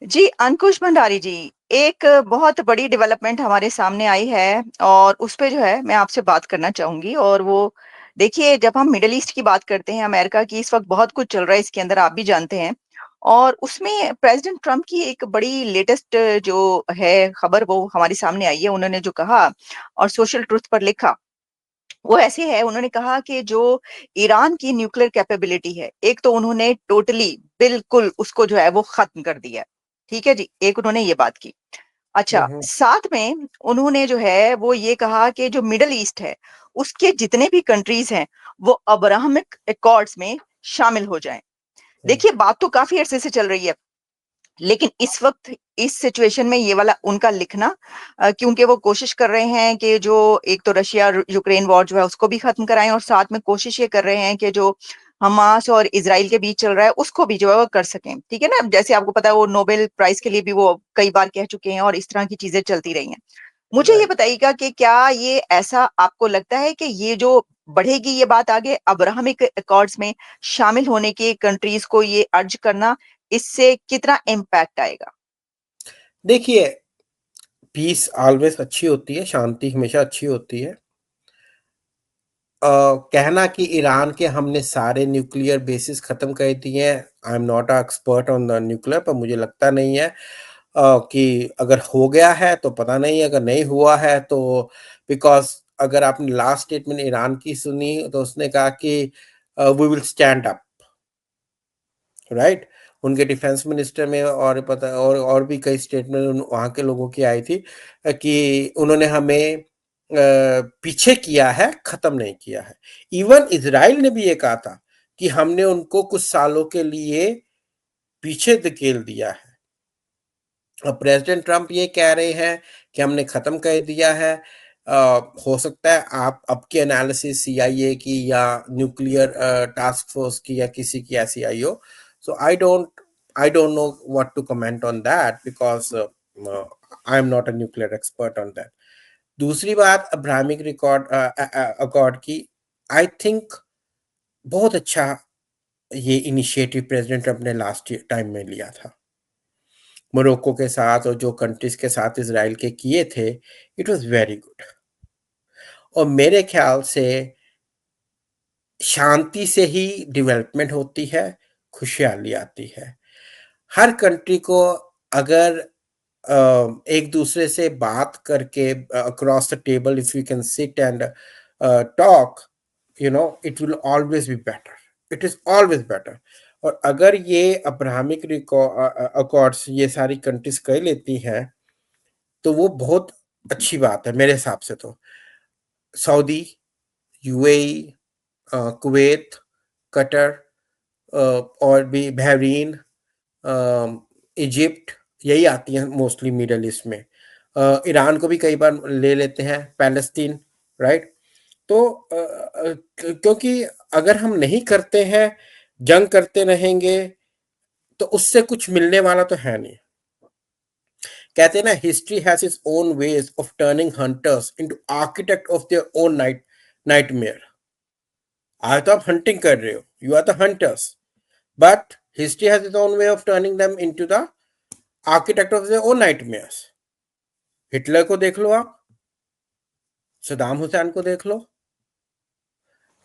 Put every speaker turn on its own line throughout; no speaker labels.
जी, अंकुश भंडारी जी, एक बहुत बड़ी डेवलपमेंट हमारे सामने आई है और उस पे जो है मैं आपसे बात करना चाहूँगी। और वो देखिए, जब हम मिडल ईस्ट की बात करते हैं, अमेरिका की इस वक़्त बहुत कुछ चल रहा है इसके अंदर, आप भी जानते हैं। और उसमें प्रेज़िडेंट ट्रंप की एक बड़ी लेटेस्ट जो है खबर, वो हमारे सामने आई है। उन्होंने जो कहा और सोशल ट्रुथ पर लिखा, वो ऐसे है। उन्होंने कहा कि जो ईरान की न्यूक्लियर कैपेबिलिटी है, एक तो उन्होंने टोटली बिल्कुल उसको जो है वो खत्म कर दिया है। ठीक है जी, एक उन्होंने ये बात की। अच्छा,
हम्म।
साथ में उन्होंने जो है वो ये कहा कि जो मिडल ईस्ट है, उसके जितने भी कंट्रीज हैं, वो अब्राहमिक अकॉर्ड्स में शामिल हो जाएं।
हम्म।
देखिए, बात तो काफी अरसे से चल रही है, लेकिन इस वक्त इस सिचुएशन में ये वाला उनका लिखना, क्योंकि वो कोशिश कर रहे हैं कि जो एक तो रशिया यूक्रेन वॉर जो है उसको भी खत्म कराएं, और साथ में कोशिश ये कर रहे हैं कि जो हमास और इसराइल के बीच चल रहा है उसको भी जो है वो कर सकें। ठीक है ना, जैसे आपको पता है वो नोबेल प्राइज के लिए भी वो कई बार कह चुके हैं और इस तरह की चीजें चलती रही हैं। मुझे ये
राइट।
बताइएगा कि क्या ये ऐसा आपको लगता है कि ये जो बढ़ेगी ये बात आगे अब्राहमिक अकॉर्ड्स में शामिल होने की कंट्रीज को ये अर्ज करना, इससे कितना इम्पैक्ट आएगा?
देखिए, पीस ऑलवेज अच्छी होती है, शांति हमेशा अच्छी होती है। कहना कि ईरान के हमने सारे न्यूक्लियर बेसिस खत्म कर दिए हैं, आई am not a expert on the nuclear, पर मुझे लगता नहीं है कि अगर हो गया है तो पता नहीं, अगर नहीं हुआ है तो बिकॉज अगर आपने लास्ट स्टेटमेंट ईरान की सुनी तो उसने कहा कि we will stand up, right. उनके डिफेंस मिनिस्टर में और पता और भी कई स्टेटमेंट वहाँ के लोगों की आई थी कि उन्होंने हमें पीछे किया है, खत्म नहीं किया है। इवन इजराइल ने भी ये कहा था कि हमने उनको कुछ सालों के लिए पीछे धकेल दिया है। अब प्रेसिडेंट ट्रंप ये कह रहे हैं कि हमने खत्म कर दिया है। हो सकता है आप अब की एनालिसिस सीआईए की या न्यूक्लियर टास्क फोर्स की या किसी की ऐसी आई हो। So I don't know what to comment on that because I am not a nuclear expert on that. दूसरी बात अब्राहमिक रिकॉर्ड अकॉर्ड की, आई थिंक बहुत अच्छा ये इनिशिएटिव प्रेसिडेंट ट्रंप ने लास्ट टाइम में लिया था मोरक्को के साथ और जो कंट्रीज के साथ इसराइल के किए थे। It was very good. और मेरे ख्याल से शांति से ही डेवलपमेंट होती है, खुशहाली आती है। हर कंट्री को अगर एक दूसरे से बात करके across the table if you can sit and talk, it will always be better, it is always better. और अगर ये अब्राहमिक अकॉर्ड्स ये सारी कंट्रीज कर लेती हैं तो वो बहुत अच्छी बात है मेरे हिसाब से। तो सऊदी, यूएई, कुवैत, कतर, और भी बहरीन, इजिप्ट, यही आती हैं मोस्टली मिडल ईस्ट में। ईरान को भी कई बार ले लेते हैं, पैलेस्तीन, राइट। तो क्योंकि अगर हम नहीं करते हैं, जंग करते रहेंगे, तो उससे कुछ मिलने वाला तो है नहीं। कहते हैं ना, history has its own ways of turning hunters into architect of their own nightmare. आज तो आप हंटिंग कर रहे हो, you are the hunters, but history has its own way of turning them into the architect of their own nightmares. Hitler को देख लो आप, सदाम हुसैन को देख लो,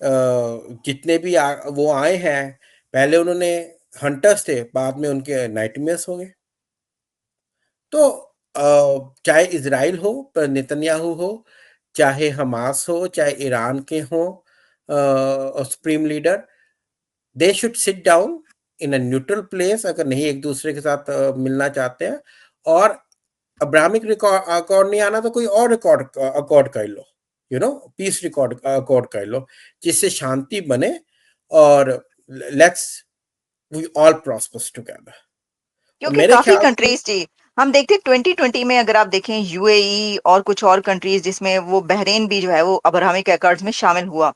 जितने भी वो आए हैं, पहले उन्होंने हंटर्स थे, बाद में उनके नाइटमेयर्स हो गए। तो चाहे इजराइल हो, पर नेतन्याहू हो, चाहे हमास हो, चाहे ईरान के हो supreme leader, they should sit down in a neutral place अगर नहीं एक दूसरे के साथ मिलना चाहते हैं। और अब्राहमिक रिकॉर्ड अकॉर्ड नहीं आना तो कोई और रिकॉर्ड अकॉर्ड कर लो, पीस रिकॉर्ड अकॉर्ड कर लो, जिससे शांति बने और let's we all prosper together. और
क्योंकि
मेरे
काफी
ख्याल से
कंट्रीज जी, हम देखते हैं 2020 में, अगर आप देखें यूएई और कुछ और कंट्रीज, जिसमें वो बहरीन भी जो है वो अब्राहमिक एकॉर्ड्स में शामिल हुआ।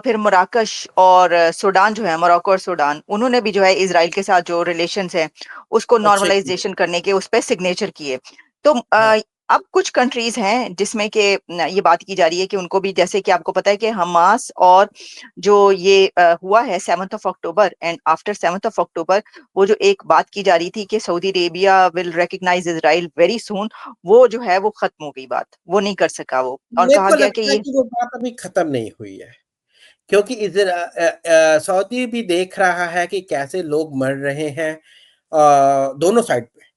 फिर मराकश और सूडान जो है, मोरक्को और सूडान, उन्होंने भी जो है इसराइल के साथ जो रिलेशंस है उसको
अच्छे किए।
नॉर्मलाइजेशन करने के उस पर सिग्नेचर किए। तो
हाँ।
अब कुछ कंट्रीज हैं जिसमें कि ये बात की जा रही है कि उनको भी, जैसे कि आपको पता है कि हमास और जो ये हुआ है 7th of October, and after 7th of October वो जो एक बात की जा रही थी कि Saudi Arabia will recognize Israel very soon, वो जो है वो खत्म हो गई, बात वो नहीं कर सका वो, और
मेरे
कहा
को
गया कि
लगता है
ये
कि वो बात अभी खत्म नहीं हुई है, क्योंकि सऊदी भी देख रहा है कि कैसे लोग मर रहे हैं दोनों साइड पे।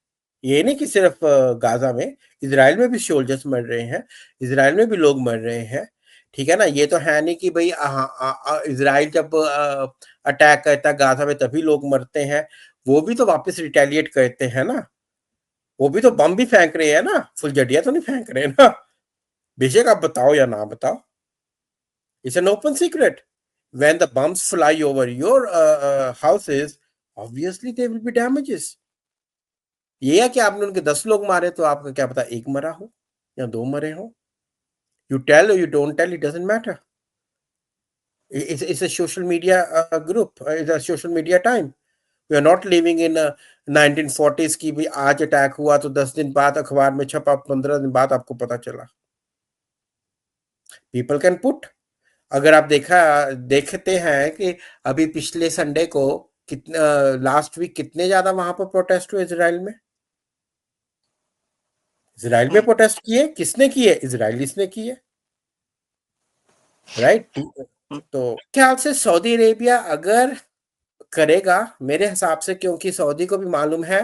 ये नहीं कि सिर्फ गाजा में, इसराइल में भी सोल्जर्स मर रहे हैं, इसराइल में भी लोग मर रहे हैं। ठीक है ना, ये तो है नहीं कि भाई इसराइल जब अटैक करता है गाजा में तभी लोग मरते हैं, वो भी तो वापस रिटेलिएट करते हैं ना, वो भी तो बम भी फेंक रहे हैं ना, फुलझड़िया तो नहीं फेंक रहे ना। बेशक आप बताओ या ना बताओ, it's an open secret. When the bombs fly over your houses, obviously there will be damages. ये है कि आपने उनके 10 लोग मारे तो आपका क्या पता एक मरा हो या दो मरे हो। You tell or you don't tell, it doesn't matter. It's a social media group. It's a social media time. We are not living in 1940s की भी आज अटैक हुआ तो 10 दिन बाद अखबार में छपा, 15 दिन बाद आपको पता चला। People can put, अगर आप देखते हैं कि अभी पिछले संडे को कितना, लास्ट वीक कितने ज्यादा वहां पर प्रोटेस्ट हुए इसराइल में। इसराइल में
हम्म,
प्रोटेस्ट किए, किसने किए? इसराइलीस ने किए, राइट।
हम्म।
तो ख्याल से सऊदी अरेबिया अगर करेगा मेरे हिसाब से, क्योंकि सऊदी को भी मालूम है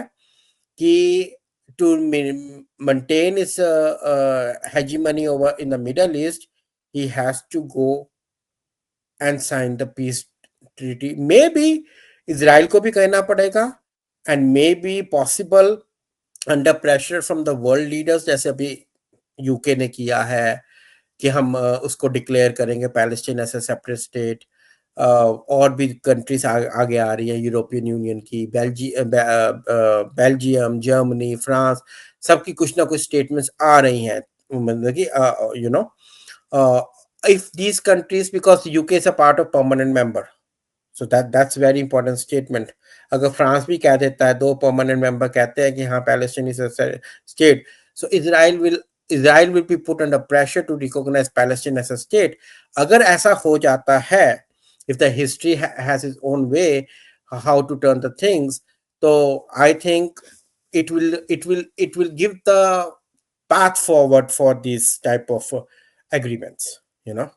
कि to maintain his hegemony over in the Middle East, he has to go and sign the peace treaty. Maybe Israel को भी कहना पड़ेगा, and maybe possible under pressure from the world leaders, जैसे अभी UK ने किया है कि हम उसको डिक्लेयर करेंगे Palestine as a separate state. और भी कंट्रीज आगे आ रही है, यूरोपियन यूनियन की, बेल्जियम, जर्मनी, फ्रांस, सबकी कुछ ना कुछ स्टेटमेंट्स आ रही हैं, मतलब कि you know if these countries, because UK is a part of permanent member, so that's very important statement। अगर फ्रांस भी कह देता है, दो परमानेंट मेंबर कहते हैं कि हाँ Palestine is a state, so Israel will be put under pressure to recognize Palestine as a state। अगर ऐसा हो जाता है, if the history has its own way how to turn the things, so I think it will give the path forward for these type of agreements, you know।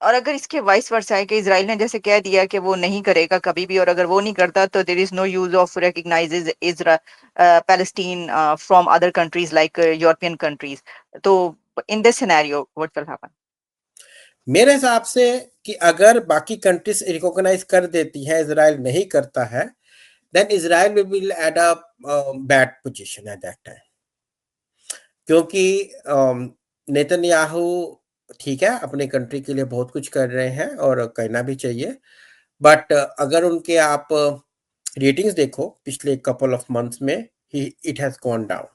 और अगर इसके vice versa है कि इसराइल ने जैसे कह दिया कि वो नहीं करेगा कभी भी, और अगर वो नहीं करता तो there is no use of recognises Israel Palestine from other countries like European countries, तो in this scenario what will happen?
मेरे हिसाब से कि अगर बाकी कंट्रीज रिकॉग्नाइज कर देती हैं, इसराइल नहीं करता है, then Israel will at a bad position at that time. क्योंकि नेतन्याहू ठीक है, अपने कंट्री के लिए बहुत कुछ कर रहे हैं और करना भी चाहिए, बट अगर उनके आप रेटिंग्स देखो पिछले कपल ऑफ मंथ्स में, it has gone down,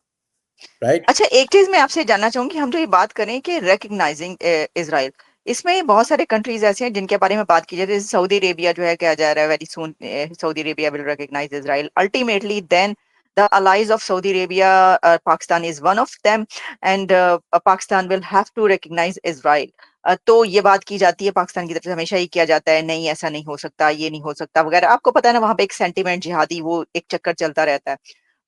right.
अच्छा, एक चीज मैं आपसे जानना चाहूंगी, हम जो ये बात करें कि रिकग्नाइजिंग इसराइल, इसमें बहुत सारे कंट्रीज ऐसे हैं जिनके बारे में बात की जाती है, जैसे सऊदी अरेबिया जो है, कहा जा रहा है very soon Saudi Arabia will recognize Israel ultimately, then the allies of Saudi Arabia, Pakistan is one of them, and Pakistan will have to recognize Israel। तो ये बात की जाती है पाकिस्तान की तरफ से, हमेशा ही किया जाता है, नहीं ऐसा नहीं हो सकता, ये नहीं हो सकता वगैरह, आपको पता है ना, वहां पे एक सेंटिमेंट जिहादी वो एक चक्कर चलता रहता है।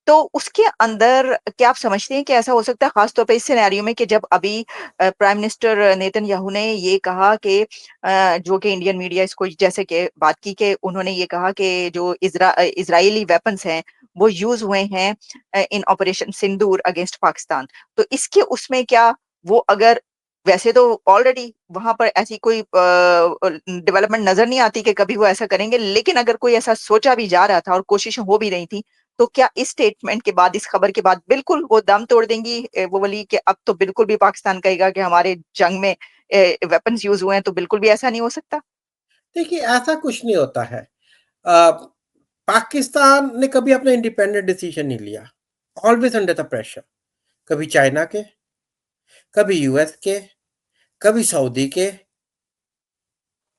तो उसके अंदर क्या आप समझते हैं कि ऐसा हो सकता है, खास तौर पे इस सिनेरियो में, कि जब अभी प्राइम मिनिस्टर नेतन्याहू ने ये कहा कि जो कि इंडियन मीडिया इसको जैसे कि बात की, कि उन्होंने ये कहा कि जो इजरायली वेपन्स हैं वो यूज हुए हैं इन ऑपरेशन सिंदूर अगेंस्ट पाकिस्तान, तो इसके उसमें क्या वो, अगर वैसे तो ऑलरेडी वहां पर ऐसी कोई डेवलपमेंट नजर नहीं आती कि कभी वो ऐसा करेंगे, लेकिन अगर कोई ऐसा सोचा भी जा रहा था और कोशिशें हो भी रही थी, तो क्या इस स्टेटमेंट के बाद, इस खबर के बाद बिल्कुल वो दम तोड़ देंगी वो वाली, कि अब तो बिल्कुल भी पाकिस्तान कहेगा कि हमारे जंग में वेपन्स यूज हुए हैं, तो बिल्कुल भी ऐसा नहीं हो सकता?
देखिए ऐसा कुछ नहीं होता है। अ, पाकिस्तान ने कभी अपना इंडिपेंडेंट डिसीजन नहीं लिया, ऑलवेज अंडर द प्रेशर। कभी चाइना के, कभी यूएस के, कभी सऊदी के।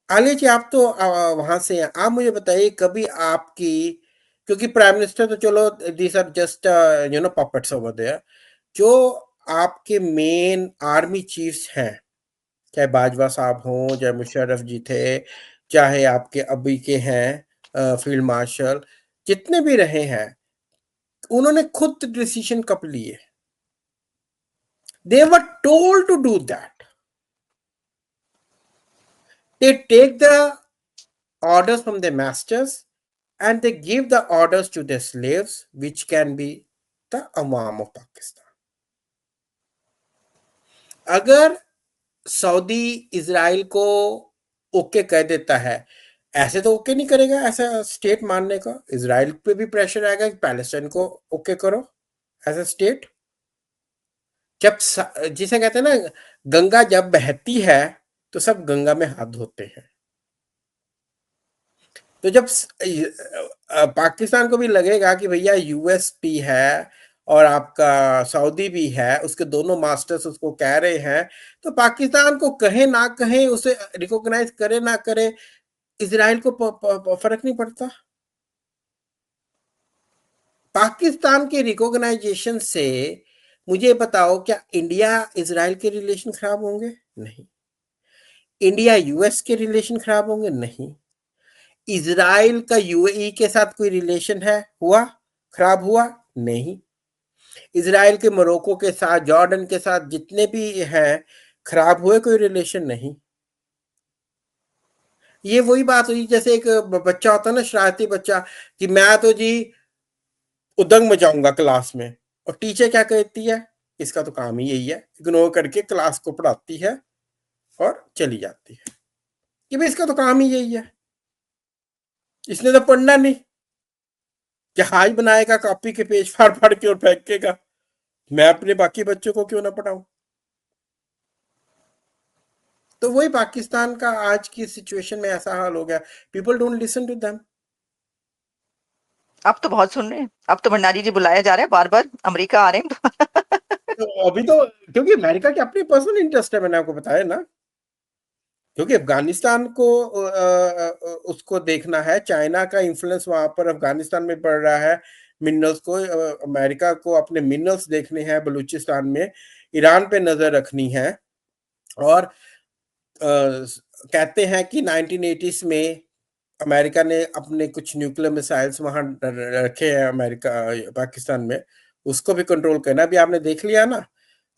आलिया जी आप तो वहां से हैं, आप मुझे बताइए कभी आपकी, क्योंकि प्राइम मिनिस्टर तो चलो these are just puppets over there, जो आपके मेन आर्मी चीफ्स हैं, चाहे बाजवा साहब हों, चाहे मुशर्रफ जी थे, चाहे आपके अभी के हैं फील्ड मार्शल, जितने भी रहे हैं, उन्होंने खुद डिसीजन कब लिए? They were told to do that. They take the orders from their masters and they give the orders to their slaves, which can be the Awam of Pakistan. अगर Saudi Israel को okay कह देता है, ऐसे तो okay नहीं करेगा ऐसा स्टेट मानने का, इजराइल पे भी प्रेशर आएगा कि पैलेस्टाइन को ओके करो एज अ स्टेट। जब जिसे कहते हैं ना, गंगा जब बहती है तो सब गंगा में हाथ धोते हैं। तो जब पाकिस्तान को भी लगेगा कि भैया यूएस भी है और आपका सऊदी भी है, उसके दोनों मास्टर्स उसको कह रहे हैं, तो पाकिस्तान को कहे ना कहे, उसे रिकॉग्नाइज करे ना करे, इजराइल को फर्क नहीं पड़ता। पाकिस्तान के रिकॉग्नाइजेशन से मुझे बताओ, क्या इंडिया इजराइल के रिलेशन खराब होंगे? नहीं। इंडिया यूएस के रिलेशन खराब होंगे? नहीं। इजराइल का यूएई के साथ कोई रिलेशन है, हुआ खराब हुआ? नहीं। इजराइल के मोरक्को के साथ, जॉर्डन के साथ जितने भी हैं, खराब हुए? कोई रिलेशन नहीं। ये वही बात हुई जैसे एक बच्चा होता है ना, शरारती बच्चा, कि मैं तो जी उदंग मचाऊंगा क्लास में, और टीचर क्या कहती है, इसका तो काम ही यही है, इग्नोर करके क्लास को पढ़ाती है और चली जाती है कि भाई इसका तो काम ही यही है, इसने तो पढ़ना नहीं। जहाज बनाएगा, कॉपी के पेज फाड़ फाड़ के और फेंकेगा, मैं अपने बाकी बच्चों को क्यों ना पढ़ाऊं? तो वही पाकिस्तान का आज की सिचुएशन में ऐसा हाल हो गया, people don't listen to them.
अब तो बहुत सुन रहे हैं, अब तो भंडारी जी बुलाया जा रहा है बार बार, अमेरिका आ रहे हैं।
तो अभी तो क्योंकि अमेरिका के अपने पर्सनल इंटरेस्ट है, मैंने आपको बताया ना, क्योंकि अफगानिस्तान को उसको देखना है, चाइना का इन्फ्लुएंस वहां पर अफगानिस्तान में पड़ रहा है, मिनरल्स को अमेरिका को अपने मिनरल्स देखने हैं बलूचिस्तान में, ईरान पे नजर रखनी है। और कहते हैं कि 1980s में अमेरिका ने अपने कुछ न्यूक्लियर मिसाइल्स वहां रखे हैं, अमेरिका पाकिस्तान में, उसको भी कंट्रोल करना। अभी आपने देख लिया ना,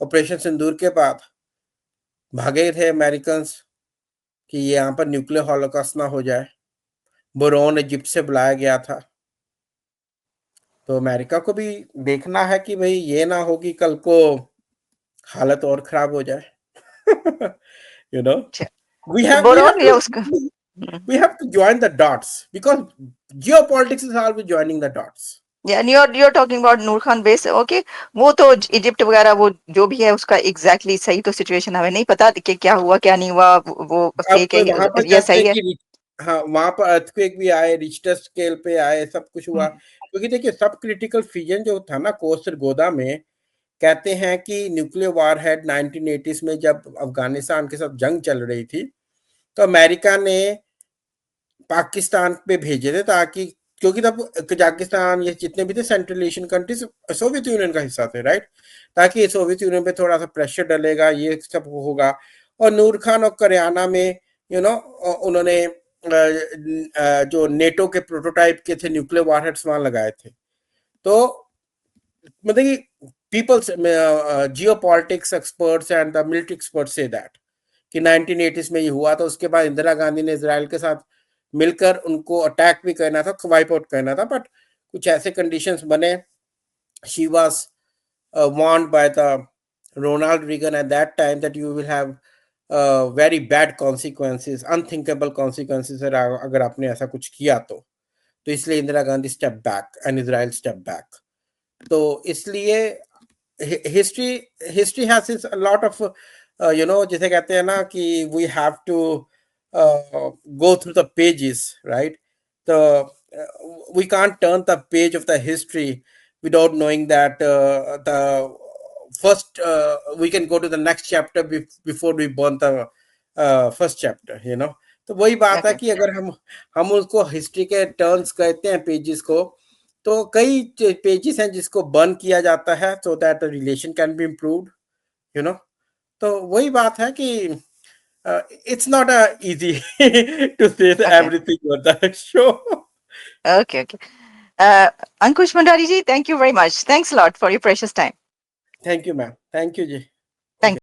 ऑपरेशन सिंदूर के बाद भागे थे अमेरिकन कि यहाँ पर न्यूक्लियर हॉलोकॉस्ट ना हो जाए, बोरोन इजिप्ट से बुलाया गया था। तो अमेरिका को भी देखना है कि भाई ये ना हो कि कल को हालत और खराब हो जाए। you know
अच्छा,
we
तो
have we have
boron
to
या उसका
we have to join the dots because geopolitics is always joining the dots.
यानी you're talking about Noor Khan base, okay. वो तो इजिप्ट वगैरह, वो जो भी है उसका एग्जैक्टली सही तो सिचुएशन हमें नहीं पता कि क्या हुआ क्या नहीं हुआ, वो
अब
फेक है
वहां पर
या
कहते
सही
हैं
है।
कि हाँ, वहां पर अर्थक्वेक भी आए, रिश्टर स्केल पे आए, सब कुछ हुआ,
हम्म,
क्योंकि देखिए सब क्रिटिकल फ्यूजन जो था ना कोस्ट गोदा में, कहते हैं कि न्यूक्लियर वार हेड 1980s में जब अफगानिस्तान के साथ जंग चल रही थी, तो अमेरिका ने पाकिस्तान पे भेजे थे, ताकि क्योंकि तब कजाकिस्तान, ये जितने भी थे central Asian countries Soviet union का हिस्सा थे, राइट, ताकि सोवियत यूनियन पे थोड़ा सा प्रेशर डलेगा, ये सब होगा। और नूर खान और करियाना में उन्होंने जो नेटो के प्रोटोटाइप के थे न्यूक्लियर वारहेड्स वहां लगाए थे। तो मतलब कि peoples geopolitics experts and the military experts से दैट कि 1980s में ये हुआ था, उसके बाद इंदिरा गांधी ने इसराइल के साथ मिलकर उनको अटैक भी करना था, वाइप आउट करना था, बट कुछ ऐसे कंडीशंस बने, she was warned by the Ronald Reagan at that time that you will have very bad consequences, unthinkable consequences अगर आपने ऐसा कुछ किया तो इसलिए Indira Gandhi step back and Israel step back. तो इसलिए history history has its a lot of जिसे कहते हैं ना कि we have to go through the pages, right? We can't turn the page of the history without knowing that the first we can go to the next chapter before we burn the first chapter. तो वही बात है
okay.
कि अगर हम उसको history के turns कहते हैं पेजेस को, तो कई पेजेस हैं जिसको बर्न किया जाता है so that relation can be improved, you know. तो वही बात है कि it's not easy to say
okay,
everything on the show.
Okay, okay. Ankush Bhandari ji, thank you very much. Thanks a lot for your precious time.
Thank you ma'am, thank you ji.